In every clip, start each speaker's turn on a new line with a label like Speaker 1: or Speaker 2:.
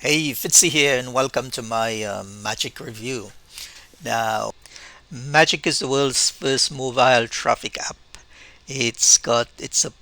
Speaker 1: Hey, Fitzy here, and welcome to my Magic review. Now, Magic is the world's first mobile traffic app. It's a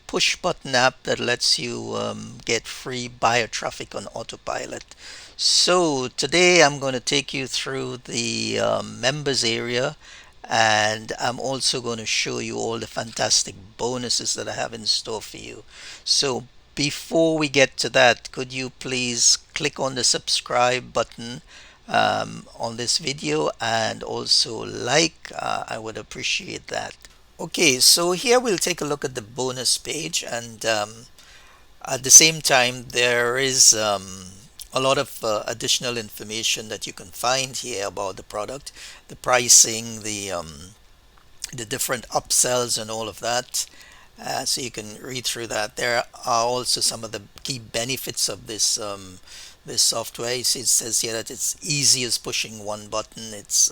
Speaker 1: push button app that lets you get free buyer traffic on autopilot. So today I'm going to take you through the members area, and I'm also going to show you all the fantastic bonuses that I have in store for you. So before we get to that, could you please click on the subscribe button on this video and also like? I would appreciate that. Okay, so here we'll take a look at the bonus page, and at the same time, there is a lot of additional information that you can find here about the product, the pricing, the different upsells, and all of that. So you can read through that. There are also some of the key benefits of this software. It says here that it's easy as pushing one button. It's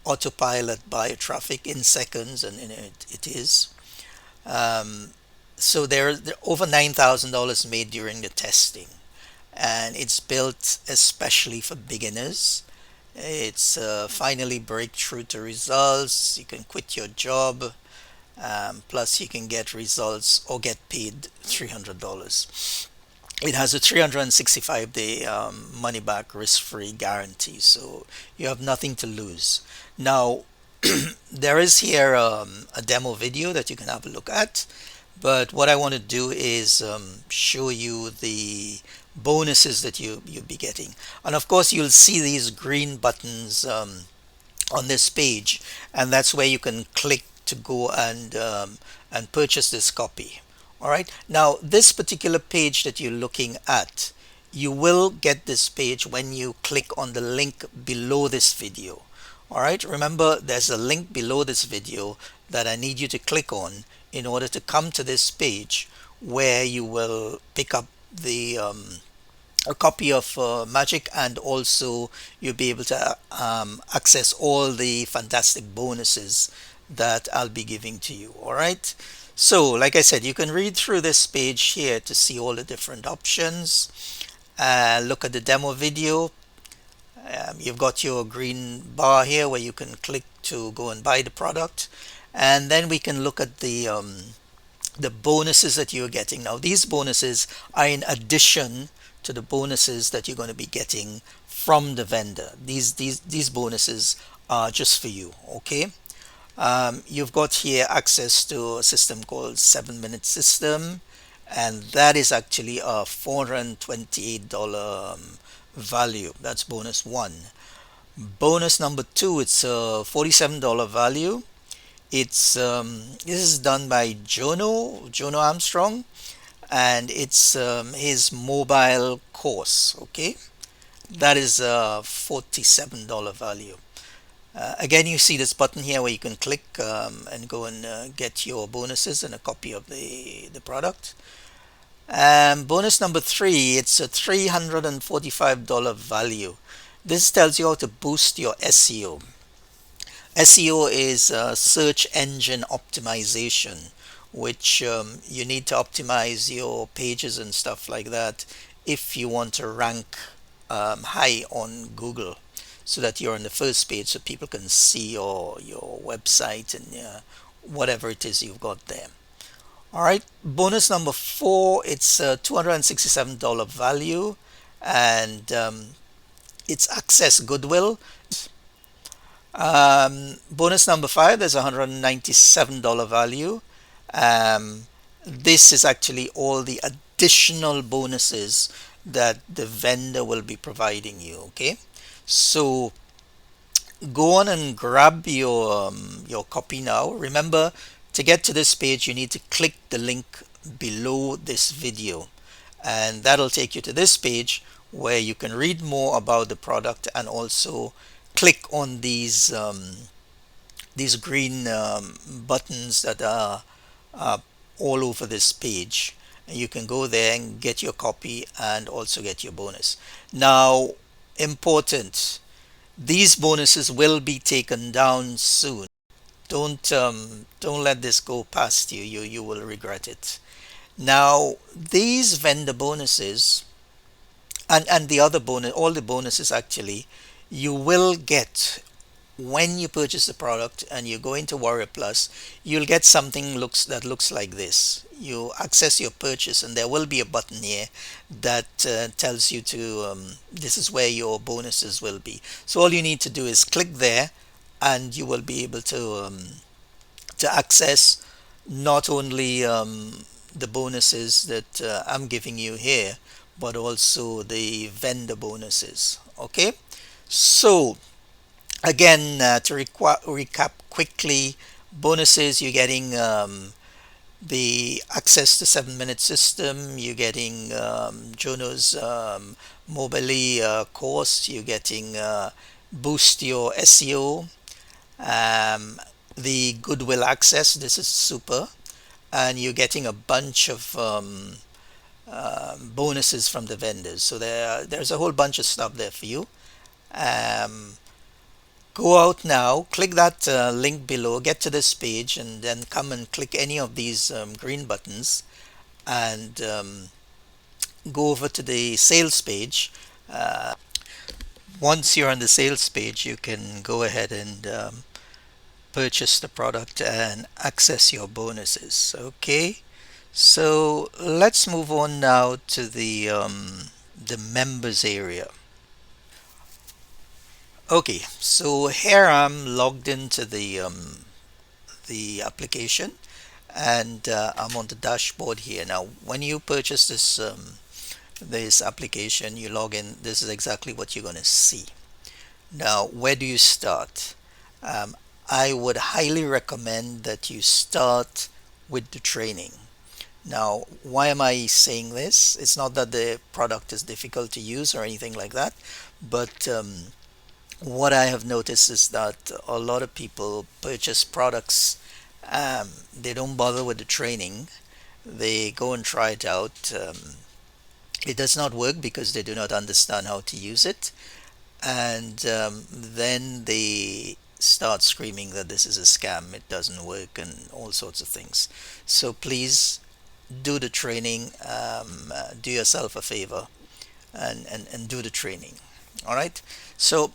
Speaker 1: autopilot by traffic in seconds, and it is. Um, so there are over $9,000 made during the testing, and it's built especially for beginners. It's finally breakthrough to results. You can quit your job. Plus, you can get results or get paid $300. It has a 365-day money back risk free guarantee, so you have nothing to lose. Now, there is here a demo video that you can have a look at, but what I want to do is show you the bonuses that you'll be getting. And of course, you'll see these green buttons on this page, and that's where you can click to go and purchase this copy. All right, now this particular page that you're looking at, you will get this page when you click on the link below this video. All right, remember there's a link below this video that I need you to click on in order to come to this page where you will pick up the a copy of Magic, and also you'll be able to access all the fantastic bonuses that I'll be giving to you. All right. So, like I said, you can read through this page here to see all the different options. Look at the demo video. You've got your green bar here where you can click to go and buy the product, and then we can look at the bonuses that you're getting. Now, these bonuses are in addition to the bonuses that you're going to be getting from the vendor. These bonuses are just for you. Okay. You've got here access to a system called 7-minute system, and that is actually a $428 value. That's bonus one. Bonus number two, it's a $47 value. It's this is done by Jono Armstrong, and it's his mobile course. Okay, that is a $47 value. Again, you see this button here where you can click and go and get your bonuses and a copy of the product. Bonus number three, it's a $345 value. This tells you how to boost your SEO. SEO is search engine optimization, which you need to optimize your pages and stuff like that if you want to rank high on Google, so that you're on the first page so people can see your website and whatever it is you've got there. All right, bonus number four, it's a $267 value, and it's access goodwill. Bonus number five, there's a $197 value. Um, this is actually all the additional bonuses that the vendor will be providing you. Okay, so go on and grab your copy now. Remember, to get to this page, you need to click the link below this video, and that'll take you to this page where you can read more about the product and also click on these green buttons that are all over this page. And you can go there and get your copy and also get your bonus. Now, important, these bonuses will be taken down soon. Don't let this go past you. You will regret it. Now, these vendor bonuses And the other bonus, all the bonuses actually, you will get when you purchase the product and you go into Warrior Plus. You'll get something looks like this. You access your purchase, and there will be a button here that tells you to this is where your bonuses will be. So all you need to do is click there, and you will be able to access not only the bonuses that I'm giving you here, but also the vendor bonuses. Okay, so again, to recap quickly, bonuses, you're getting the access to 7 minute system, you're getting Juno's mobile course, you're getting boost your SEO, um, the goodwill access, this is super, and you're getting a bunch of bonuses from the vendors. So there's a whole bunch of stuff there for you. Um, Go out now, click that link below, get to this page, and then come and click any of these green buttons, and go over to the sales page. Once you're on the sales page, you can go ahead and purchase the product and access your bonuses. Okay, so let's move on now to the members area. Okay, so here I'm logged into the application, and I'm on the dashboard here. Now when you purchase this application, you log in, this is exactly what you're going to see. Now where do you start? um, I would highly recommend that you start with the training. Now why am I saying this? It's not that the product is difficult to use or anything like that, but what I have noticed is that a lot of people purchase products, they don't bother with the training. They go and try it out. It does not work because they do not understand how to use it. And then they start screaming that this is a scam, it doesn't work, and all sorts of things. So please do the training, do yourself a favor, and do the training. All right. So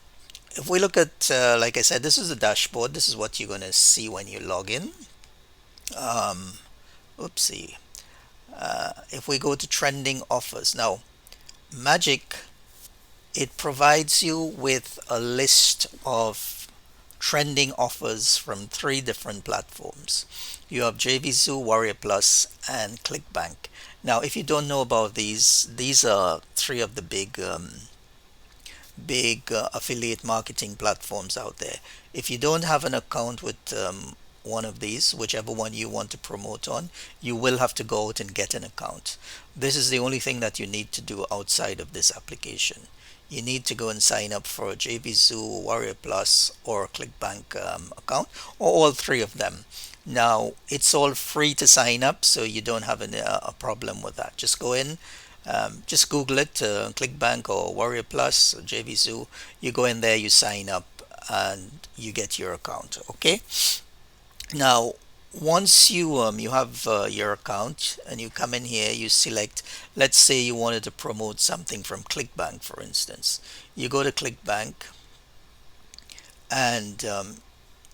Speaker 1: if we look at, like I said, this is the dashboard. This is what you're going to see when you log in. Um, Oopsie. If we go to trending offers, now Magic, it provides you with a list of trending offers from three different platforms. You have JVZoo, Warrior Plus, and Clickbank. Now, if you don't know about these are three of the big affiliate marketing platforms out there. If you don't have an account with one of these, whichever one you want to promote on, you will have to go out and get an account. This is the only thing that you need to do outside of this application. You need to go and sign up for a JVZoo, Warrior Plus, or Clickbank account, or all three of them. Now, it's all free to sign up, so you don't have a problem with that. Just go in, just Google it, Clickbank or Warrior Plus or JVZoo. You go in there, you sign up, and you get your account. Okay. Now, once you have your account and you come in here, you select. Let's say you wanted to promote something from Clickbank, for instance. You go to Clickbank, and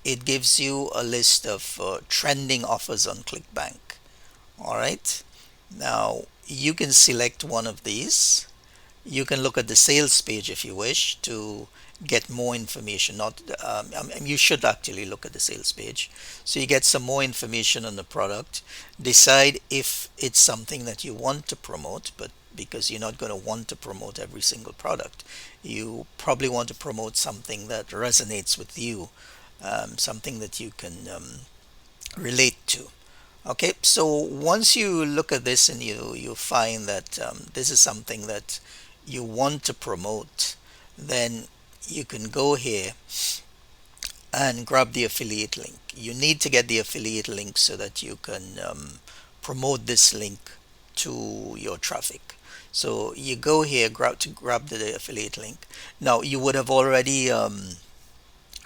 Speaker 1: it gives you a list of trending offers on Clickbank. All right. Now you can select one of these. You can look at the sales page if you wish to get more information. Not You should actually look at the sales page, so you get some more information on the product. Decide if it's something that you want to promote, but because you're not going to want to promote every single product, you probably want to promote something that resonates with you, something that you can relate to. Okay, so once you look at this and you find that this is something that you want to promote, then you can go here and grab the affiliate link. You need to get the affiliate link so that you can promote this link to your traffic. So you go here, grab the affiliate link. Now you would have already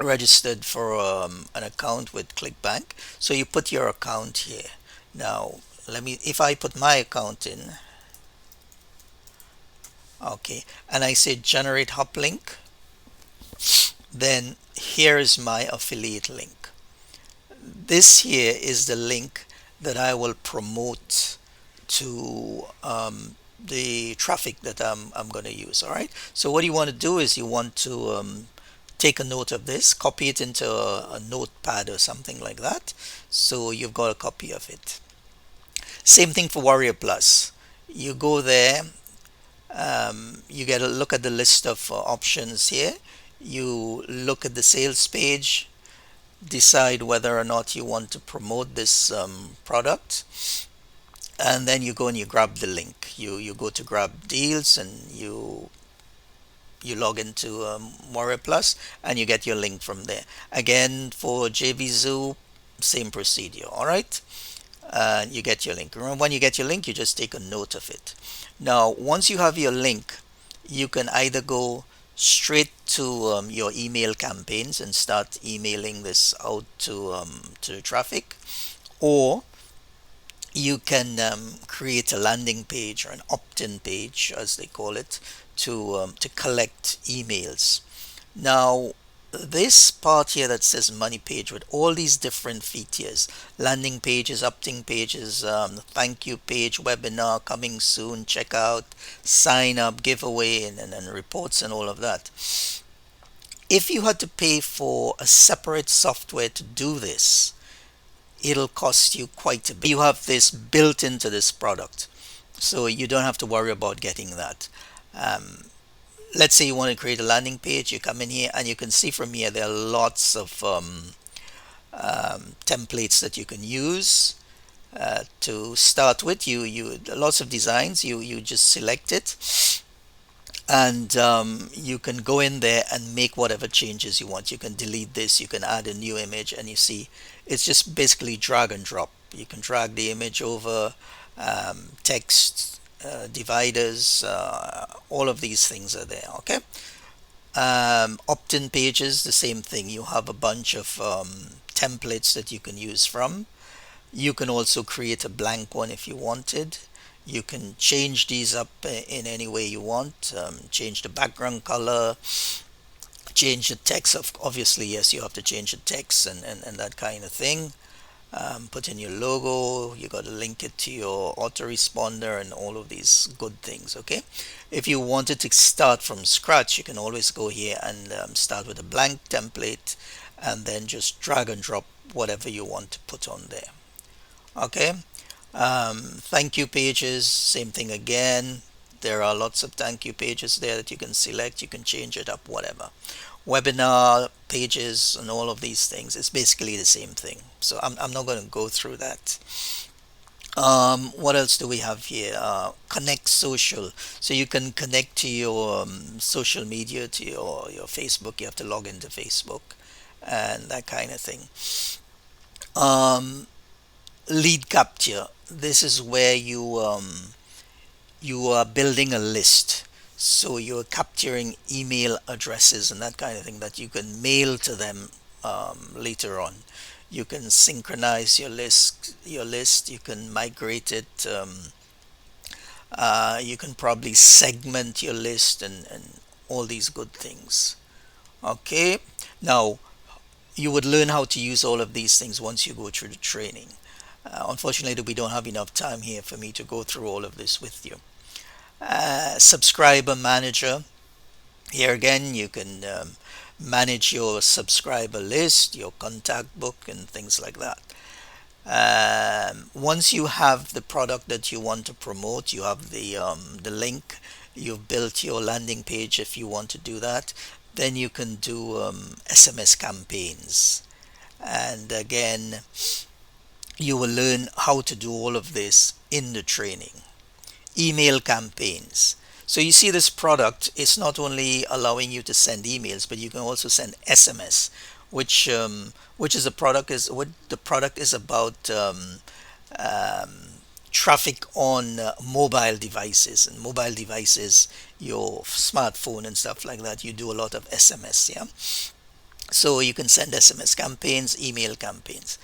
Speaker 1: registered for an account with Clickbank, so you put your account here. Now if I put my account in, Okay, and I say generate hop link, then here is my affiliate link. This here is the link that I will promote to the traffic that I'm going to use. All right. So what you want to do is you want to take a note of this, copy it into a notepad or something like that. So you've got a copy of it. Same thing for Warrior Plus. You go there, you get a look at the list of options here. You look at the sales page, decide whether or not you want to promote this product, and then you go and you grab the link. You go to grab deals, and you log into Warrior Plus, and you get your link from there. Again, for JVZoo, same procedure. All right, you get your link. Remember, when you get your link, you just take a note of it. Now, once you have your link, you can either go straight to your email campaigns and start emailing this out to traffic, or you can create a landing page or an opt-in page, as they call it, to collect emails. Now, this part here that says money page with all these different features, landing pages, opt-in pages, thank you page, webinar coming soon, checkout, sign up, giveaway, and reports and all of that. If you had to pay for a separate software to do this, it'll cost you quite a bit. You have this built into this product, so you don't have to worry about getting that. Um, let's say you want to create a landing page. You come in here and you can see from here there are lots of templates that you can use. To start with, you lots of designs. You just select it, and you can go in there and make whatever changes you want. You can delete this, you can add a new image, and you see it's just basically drag and drop. You can drag the image over, text, dividers, all of these things are there. Okay. Opt-in pages, the same thing. You have a bunch of templates that you can use from. You can also create a blank one if you wanted. You can change these up in any way you want. Change the background color, change the text. Obviously, yes, you have to change the text and that kind of thing. Put in your logo. You got to link it to your autoresponder and all of these good things. Okay. If you wanted to start from scratch, you can always go here and start with a blank template, and then just drag and drop whatever you want to put on there. Okay. Thank you pages, same thing again. There are lots of thank you pages there that you can select. You can change it up, whatever. Webinar pages and all of these things, it's basically the same thing. So I'm not going to go through that. What else do we have here? Connect social. So you can connect to your social media, to your Facebook. You have to log into Facebook and that kind of thing. Um, Lead capture. This is where you are building a list. So you're capturing email addresses and that kind of thing that you can mail to them later on. You can synchronize your list. You can migrate it. You can probably segment your list and all these good things. Okay. Now you would learn how to use all of these things once you go through the training. Unfortunately, we don't have enough time here for me to go through all of this with you. Subscriber manager. Here again, you can manage your subscriber list, your contact book, and things like that. Once you have the product that you want to promote, you have the link, you've built your landing page if you want to do that, then you can do SMS campaigns. And again, you will learn how to do all of this in the training. Email campaigns. So you see this product is not only allowing you to send emails, but you can also send SMS, which is a product is what the product is about, um, traffic on mobile devices, and mobile devices, your smartphone and stuff like that. You do a lot of SMS, yeah. So you can send SMS campaigns, email campaigns.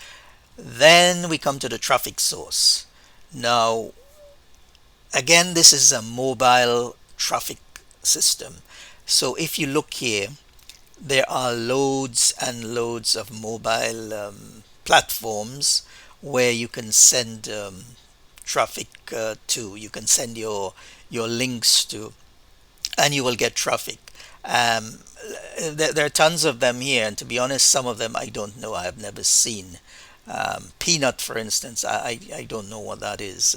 Speaker 1: Then we come to the traffic source. Now, again, this is a mobile traffic system. So if you look here, there are loads and loads of mobile platforms where you can send traffic to. You can send your links to, and you will get traffic. Um, there are tons of them here, and to be honest, some of them I don't know. I have never seen. Peanut, for instance, I don't know what that is.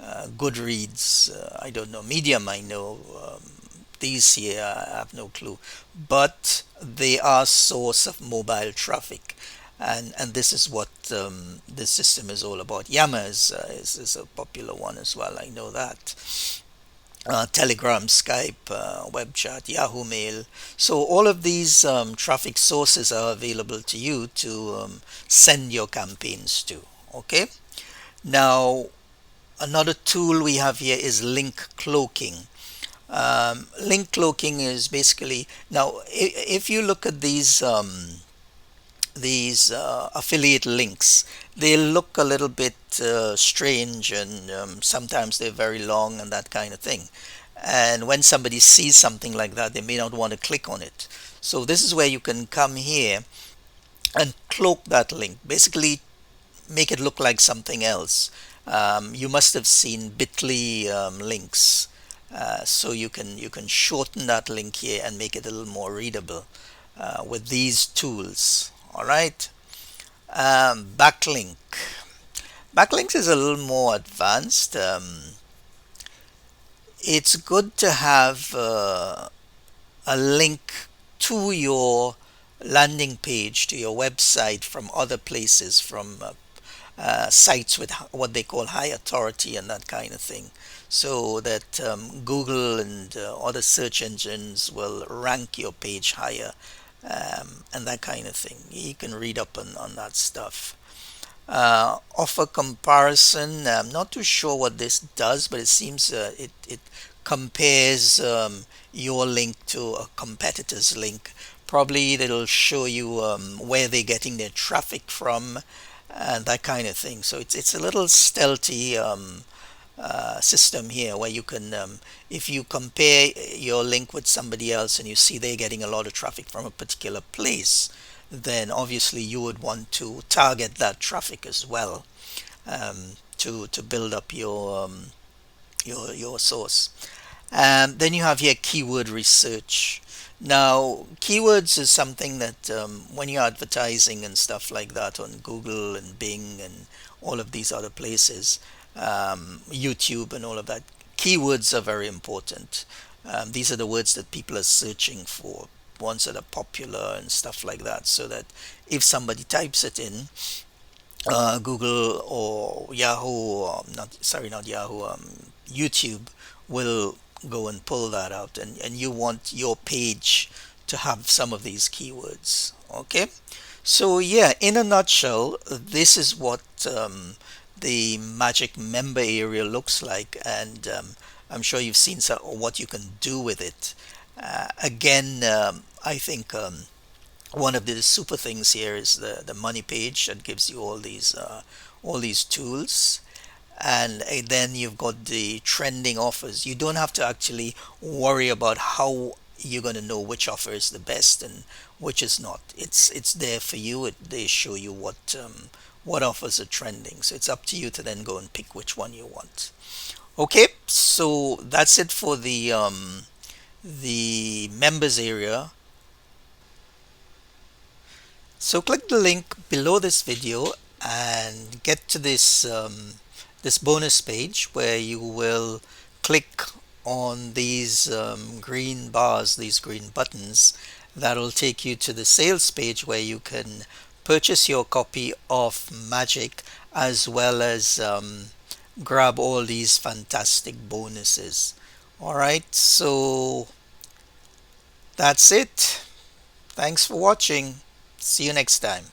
Speaker 1: Goodreads, I don't know. Medium, I know. These here, I have no clue. But they are source of mobile traffic. And this is what this system is all about. Yammer is a popular one as well. I know that. Telegram, Skype, web chat, Yahoo Mail. So all of these traffic sources are available to you to send your campaigns to. Okay. Now, another tool we have here is link cloaking. Link cloaking is basically, now if you look at these affiliate links, they look a little bit strange, and sometimes they're very long and that kind of thing. And when somebody sees something like that, they may not want to click on it. So this is where you can come here and cloak that link, basically make it look like something else. You must have seen bit.ly links. So you can shorten that link here and make it a little more readable with these tools. All right. Backlink. Backlinks is a little more advanced. It's good to have a link to your landing page, to your website from other places, from sites with what they call high authority and that kind of thing, so that Google and other search engines will rank your page higher, and that kind of thing. You can read up on that stuff. Offer comparison. I'm not too sure what this does, but it seems it compares your link to a competitor's link. Probably it'll show you where they're getting their traffic from and that kind of thing. So it's a little stealthy system here where you can, if you compare your link with somebody else and you see they're getting a lot of traffic from a particular place, then obviously you would want to target that traffic as well, to build up your source. Then you have here keyword research. Now, keywords is something that when you're advertising and stuff like that on Google and Bing and all of these other places, YouTube and all of that, keywords are very important. These are the words that people are searching for, ones that are popular and stuff like that, so that if somebody types it in, Google or Yahoo, or not Yahoo, YouTube will go and pull that out, and you want your page to have some of these keywords. Okay, so yeah, in a nutshell, this is what the Magic member area looks like, and I'm sure you've seen what you can do with it. Again, I think one of the super things here is the money page that gives you all these tools, and then you've got the trending offers. You don't have to actually worry about how you're going to know which offer is the best and which is not. It's there for you. They show you what offers are trending, so it's up to you to then go and pick which one you want. Okay, so that's it for the members area. So click the link below this video and get to this bonus page where you will click on these green bars, these green buttons. That'll take you to the sales page where you can purchase your copy of Magic, as well as grab all these fantastic bonuses. All right, so that's it. Thanks for watching. See you next time.